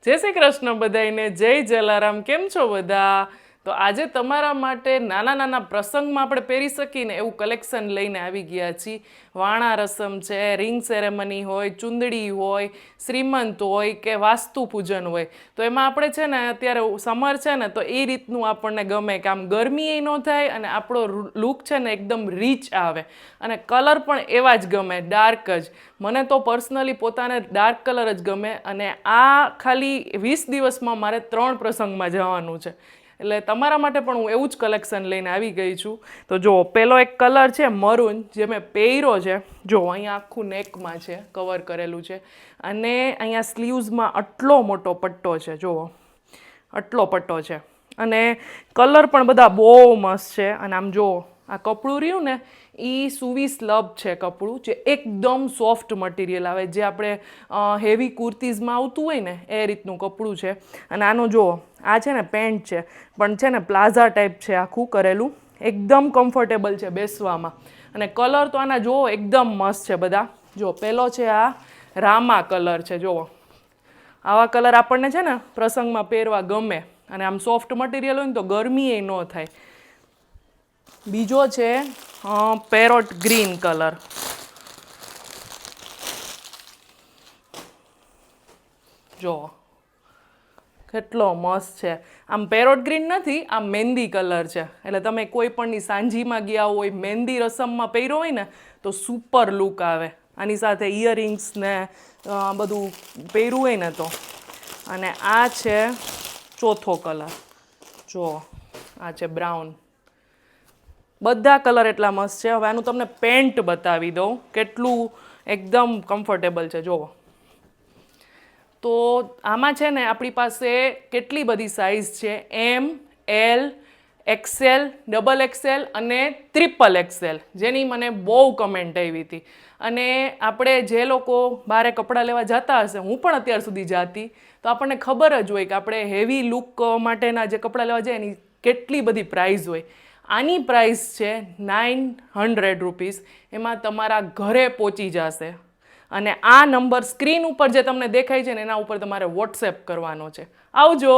જય શ્રી કૃષ્ણ બધાઈને, જય જલારામ. કેમ છો બધા? તો આજે તમારા માટે નાના નાના પ્રસંગમાં આપણે પહેરી શકીએ ને એવું કલેક્શન લઈને આવી ગયા છીએ. વાણા રસમ છે, રિંગ સેરેમની હોય, ચુંદડી હોય, શ્રીમંત હોય કે વાસ્તુ પૂજન હોય, તો એમાં આપણે છે ને અત્યારે સમર છે ને, તો એ રીતનું આપણને ગમે કે આમ ગરમી એ ન થાય અને આપણો લુક છે ને એકદમ રીચ આવે અને કલર પણ એવા જ ગમે, ડાર્ક જ. મને તો પર્સનલી પોતાને ડાર્ક કલર જ ગમે અને આ ખાલી 20 દિવસમાં મારે 3 પ્રસંગમાં જવાનું છે. એટલે તમારા માટે પણ હું એવું જ કલેક્શન લઈને આવી ગઈ છું. તો જો પેલો એક કલર છે મરૂન, જે મેં પહેર્યો છે. જો અહીંયા આખું નેકમાં છે, કવર કરેલું છે અને અહીંયા સ્લીવ્સમાં આટલો મોટો પટ્ટો છે. જુઓ, આટલો પટ્ટો છે અને કલર પણ બધા બહુ મસ્ત છે. અને આમ જુઓ, આ કપડું રહ્યું ને એ સુવી સ્લબ છે કપડું, જે એકદમ સોફ્ટ મટીરિયલ આવે, જે આપણે હેવી કુર્તીઝમાં આવતું હોય ને એ રીતનું કપડું છે. અને આનો જુઓ, આ છે ને પેન્ટ છે, પણ છે ને પ્લાઝા ટાઈપ છે આખું કરેલું, એકદમ કમ્ફર્ટેબલ છે બેસવામાં. અને કલર તો આના જુઓ એકદમ મસ્ત છે બધા. જો પહેલો છે આ રામા કલર છે. જુઓ, આવા કલર આપણને છે ને પ્રસંગમાં પહેરવા ગમે અને આમ સોફ્ટ મટીરિયલ હોય ને તો ગરમી એ ન થાય. બીજો છે પેરોટ ગ્રીન કલર. જો કેટલો મસ્ત છે. આમ પેરોટ ગ્રીન નથી, આમ મહેંદી કલર છે. એટલે તમે કોઈ પણની સાંજીમાં ગયા હોય, મહેંદી રસમમાં પહેર્યો હોય ને તો સુપર લુક આવે. આની સાથે ઇયરિંગ્સ ને બધું પહેર્યું હોય ને તો. અને આ છે ચોથો કલર. જો આ છે બ્રાઉન. બધા કલર એટલા મસ્ત છે. હવે આનું તમને પેન્ટ બતાવી દઉં કેટલું એકદમ કમ્ફર્ટેબલ છે. જુઓ, તો આમાં છે ને આપણી પાસે કેટલી બધી સાઇઝ છે, એમ, એલ, એક્સેલ, ડબલ એક્સેલ અને ટ્રિપલ એક્સેલ, જેની મને બહુ કમેન્ટ આવી હતી. અને આપણે જે લોકો બહારે કપડાં લેવા જતા હશે, હું પણ અત્યાર સુધી જાતી, તો આપણને ખબર જ હોય કે આપણે હેવી લુક માટેના જે કપડાં લેવા જાય એની કેટલી બધી પ્રાઇસ હોય. આની પ્રાઇસ છે 900 રૂપીસ. એમાં તમારા ઘરે પહોંચી જશે. અને આ નંબર સ્ક્રીન ઉપર જે તમને દેખાય છે ને એના ઉપર તમારે વોટ્સએપ કરવાનો છે. આવજો.